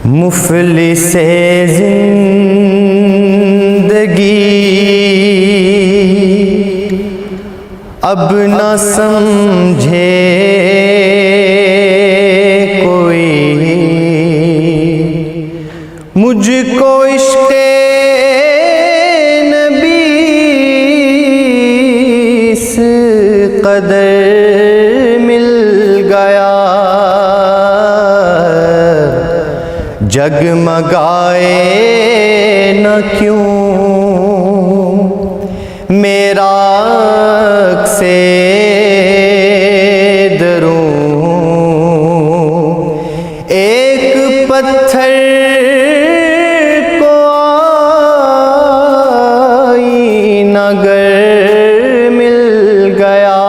مفلس زندگی اب نہ سمجھے کوئی، مجھ کو عشق نبی اس قدر مل گیا، جگمگائے نہ کیوں میرا عکس دروں، ایک پتھر کو آئینہ گر مل گیا،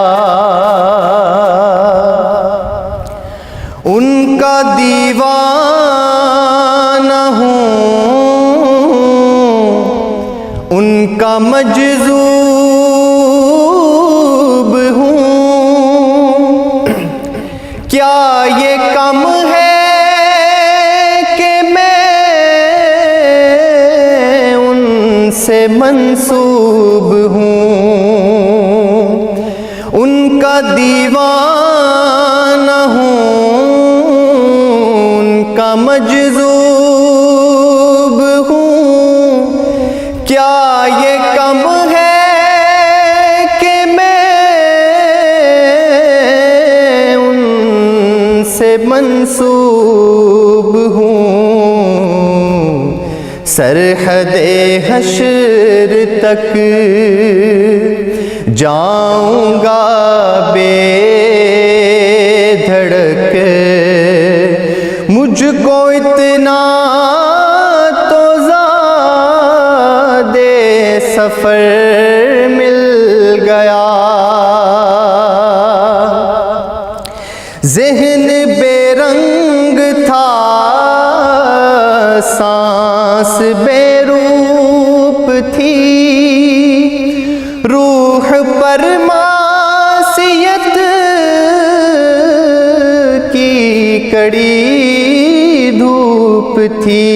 ان کا دیوانہ ہوں، ان کا مجذوب ہوں، کیا یہ کم ہے کہ میں ان سے منسوب ہوں، ان کا دیوانہ ہوں، ان کا مجذوب ہوں، کیا یہ کم ہے کہ میں ان سے منسوب ہوں، سرحد حشر تک جاؤں گا بے دھڑک، مجھ کو اتنا تو زادِ سفر مل گیا، ذہن بے رنگ تھا، سانس بے روپ تھی، روح پر معصیت کی کڑی دھوپ تھی،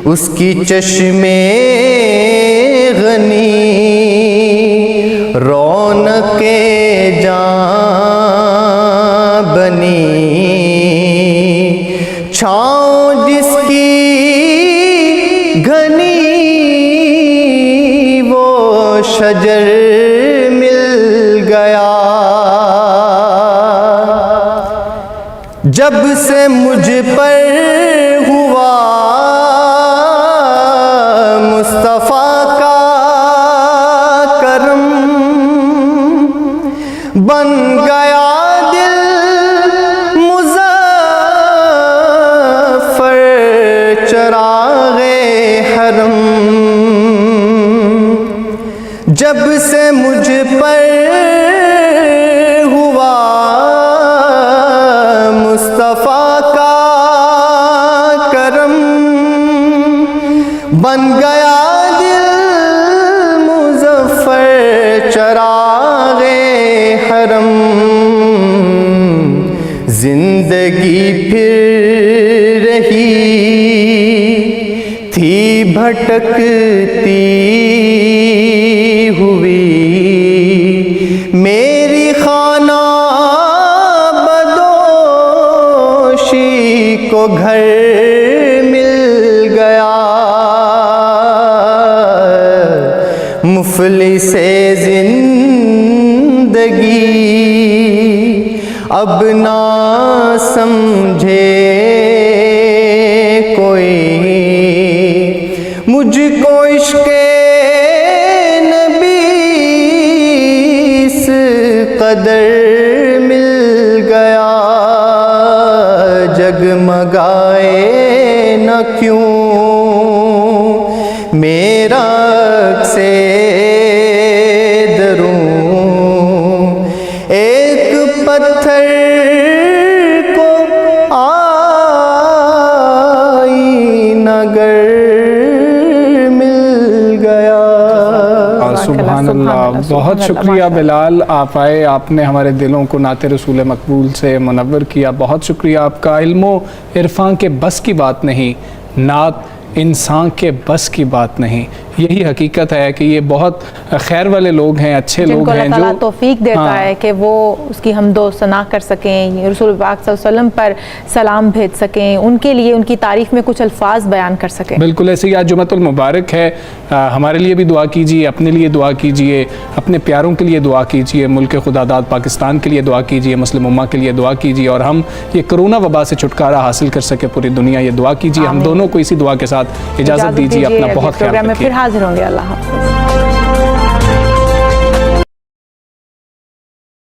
اس کی چشمے غنی رونق جاں بنی، چھاؤں جس کی گھنی وہ شجر مل گیا، جب سے مجھ پر ہوا مصطفیٰ کا کرم، بن گیا دل مظفر چراغ حرم، جب سے مجھ پر ہوا مصطفیٰ کا کرم، بن گیا دل مظفر چراغ حرم، زندگی پھر رہی تھی بھٹکتی ہوئی، میری خانہ بدوشی کو گھر مل گیا، مفلس زندگی اب نہ سمجھے کوئی، مجھ کو عشق نبی اس قدر مل گیا، جگمگائے نہ کیوں میرا عکس دروں، ایک پتھر کو آئینہ گر مل گیا۔ سبحان سبحان اللہ، بہت شکریہ بلال، آپ آئے، آپ نے ہمارے دلوں کو نعت رسول مقبول سے منور کیا، بہت شکریہ آپ کا۔ علم و عرفان کے بس کی بات نہیں، نعت انسان کے بس کی بات نہیں، یہی حقیقت ہے کہ یہ بہت خیر والے لوگ ہیں، اچھے لوگ ہیں، جن کو اللہ تعالیٰ توفیق دیتا ہے کہ وہ اس کی حمد و ثنا کر سکیں، رسول پاک صلی اللہ علیہ وسلم پر سلام بھیج سکیں، ان کے لیے ان کی تعریف میں کچھ الفاظ بیان کر سکیں۔ بالکل ایسے ہی آج جمعۃ المبارک ہے، ہمارے لیے بھی دعا کیجیے، اپنے لیے دعا کیجیے، اپنے پیاروں کے لیے دعا کیجیے، ملک خدا داد پاکستان کے لیے دعا کیجیے، مسلم امہ کے لیے دعا کیجیے، اور ہم یہ کرونا وبا سے چھٹکارا حاصل کر سکے پوری دنیا، یہ دعا کیجیے۔ ہم دونوں کو اسی دعا کے ساتھ اجازت دیجیے، اپنا بہت خیال رکھیے۔ پھر حاضر ہوں گے، اللہ حافظ۔